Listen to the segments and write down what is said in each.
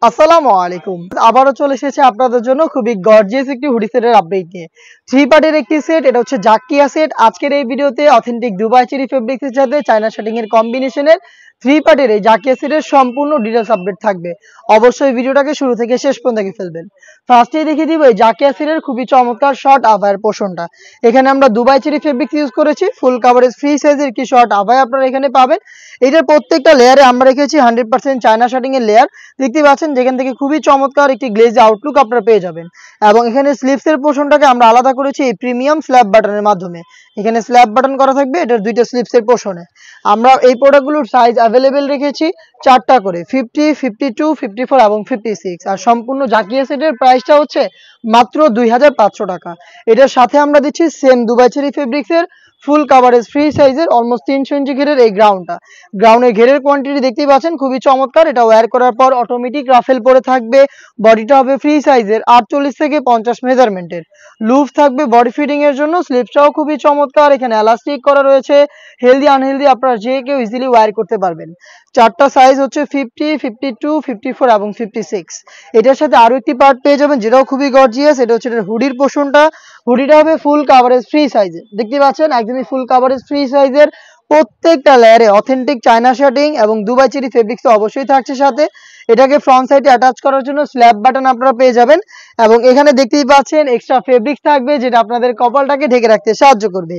আসসালামু আলাইকুম। আবারও চলে এসেছে আপনাদের জন্য খুবই গর্জিয়াস একটি হুডি সেটের আপডেট নিয়ে। থ্রি পার্টের একটি সেট, এটা হচ্ছে জাকিয়া সেট। আজকের এই ভিডিওতে অথেন্টিক দুবাই চেরি ফেব্রিক্সের সাথে চায়না শার্টিং এর কম্বিনেশনের থ্রি পার্টের এই জাকিয়া সেটের সম্পূর্ণ ডিটেলস আপডেট থাকবে। অবশ্যই ভিডিওটাকে শুরু থেকে শেষ পর্যন্ত দেখে ফেলবেন। ফার্স্টেই দেখিয়ে দিব এই জাকিয়া সেটের খুবই চমৎকার শর্ট আভায়ার পোর্শনটা। এখানে আমরা দুবাই চেরি ফেব্রিক্স ইউজ করেছি। ফুল কাভারেজ ফ্রি সাইজের একটি শর্ট আভায়া আপনারা এখানে পাবেন। এটার প্রত্যেকটা লেয়ারে আমরা রেখেছি 100% চায়না শার্টিং এর লেয়ার। দেখতে পাচ্ছেন যেখান থেকে খুবই চমৎকার একটি গ্লেজি আউটলুক আপনারা পেয়ে যাবেন। এবং এখানে স্লিভসের পোর্শনটাকে আমরা আলাদা করেছি এই প্রিমিয়াম স্ল্যাব বাটনের মাধ্যমে। এখানে স্ল্যাব বাটন করা থাকবে এটার দুইটা স্লিভসের পোর্শনে। আমরা এই প্রোডাক্টগুলোর সাইজ অ্যাভেলেবেল রেখেছি চারটা করে, 50, 52, 54 এবং 56। আর সম্পূর্ণ জাকিয়া সেটের প্রাইসটা হচ্ছে মাত্র 2500 টাকা। এটার সাথে আমরা দিচ্ছি সেম দুবাই চেরি ফেব্রিক্সের ফুল কাভারেজ ফ্রি সাইজের অলমোস্ট 300 ইঞ্চি ঘেরের এই গ্রাউন্ডের ঘেরের কোয়ান্টিটি দেখতেই পাচ্ছেন খুবই চমৎকার। এটা ওয়্যার করার পর অটোমেটিক রাফেল পরে থাকবে। বডিটা হবে ফ্রি সাইজের 48 থেকে 50 মেজারমেন্টের। লুপ থাকবে বডি ফিটিং এর জন্য। স্লিপসটাও খুবই চমৎকার, এখানে এলাস্টিক করা রয়েছে। হেলদি আনহেলদি আপনারা যে কেউ ইজিলি ওয়্যার করতে পারবেন। চারটা সাইজ হচ্ছে 50, 52, 54 এবং 56। এটার সাথে আরো একটি পার্ট পেয়ে যাবেন যেটাও খুবই গর্জিয়াস। এটা হচ্ছে এটার হুডির পোর্শনটা। হুডিটা হবে ফুল কাভারেজ ফ্রি সাইজের। দেখতে পাচ্ছেন একদমই ফুল কাভারেজ ফ্রি সাইজের। প্রত্যেকটা লেয়ারে অথেন্টিক চায়না শার্টিং এবং দুবাই চেরি ফেব্রিক্স তো অবশ্যই থাকছে সাথে। এটাকে ফ্রন্ট সাইডে অ্যাটাচ করার জন্য স্ল্যাব বাটন আপনারা পেয়ে যাবেন। এবং এখানে দেখতেই পাচ্ছেন এক্সট্রা ফেব্রিক্স থাকবে যেটা আপনাদের কপালটাকে ঢেকে রাখতে সাহায্য করবে।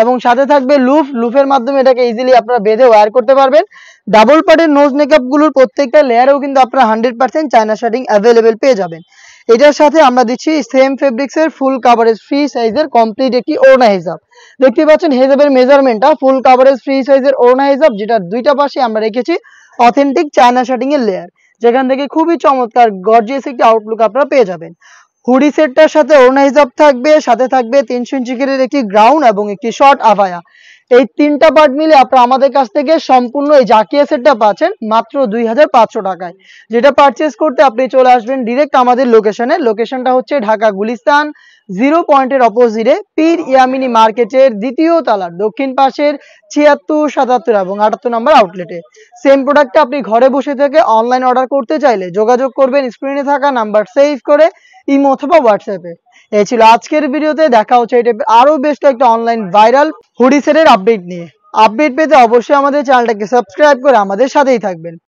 এবং সাথে থাকবে লুফের মাধ্যমে এটাকে ইজিলি আপনারা বেঁধে ওয়্যার করতে পারবেন। ডাবল পার্টের নোজ মেকআপ গুলোর প্রত্যেকটা লেয়ারেও কিন্তু আপনারা 100% চায়না শার্টিং অ্যাভেলেবেল পেয়ে যাবেন। এটার সাথে আমরা দিচ্ছি সেম ফেব্রিক্সের ফুল কাভারেজ ফ্রি সাইজের কমপ্লিট একটি ওড়না হিজাব। দেখতে পাচ্ছেন হিজাবের মেজারমেন্টটা ফুল কাভারেজ ফ্রি সাইজের ওড়না হিজাব, যেটা দুইটা পাশে আমরা রেখেছি অথেন্টিক চায়না শার্টিং এর লেয়ার, যেখান থেকে খুবই চমৎকার গর্জিয়াস একটি আউটলুক আপনারা পেয়ে যাবেন। হুডি সেটটার সাথে ওড়না হিজাব থাকবে, সাথে থাকবে 300 ইঞ্চি ঘেরের একটি গ্রাউন্ড এবং একটি শর্ট আভায়া। এই তিনটা পার্ট মিলে আপনারা আমাদের কাছ থেকে সম্পূর্ণ এই জাকিয়া সেটটা পাচ্ছেন মাত্র 2500 টাকায়। যেটা পারচেস করতে আপনি চলে আসবেন ডিরেক্ট আমাদের লোকেশনটা হচ্ছে ঢাকা গুলিস্তান 0 পয়েন্টের অপোজিটে পীর ইয়ামিনী মার্কেটের দ্বিতীয় তলার দক্ষিণ পাশের 76, 77 এবং 78 নম্বর আউটলেটে। সেম প্রোডাক্টটা আপনি ঘরে বসে থেকে অনলাইন অর্ডার করতে চাইলে যোগাযোগ করবেন স্ক্রিনে থাকা নাম্বার সেভ করে ইমো অথবা হোয়াটসঅ্যাপে। এই ছিল আজকের ভিডিওতে। দেখা হচ্ছে এটা আরো বেশ কয়েকটা অনলাইন ভাইরাল হুডি সেটের আপডেট নিয়ে। আপডেট পেতে অবশ্যই আমাদের চ্যানেলটাকে সাবস্ক্রাইব করে আমাদের সাথেই থাকবেন।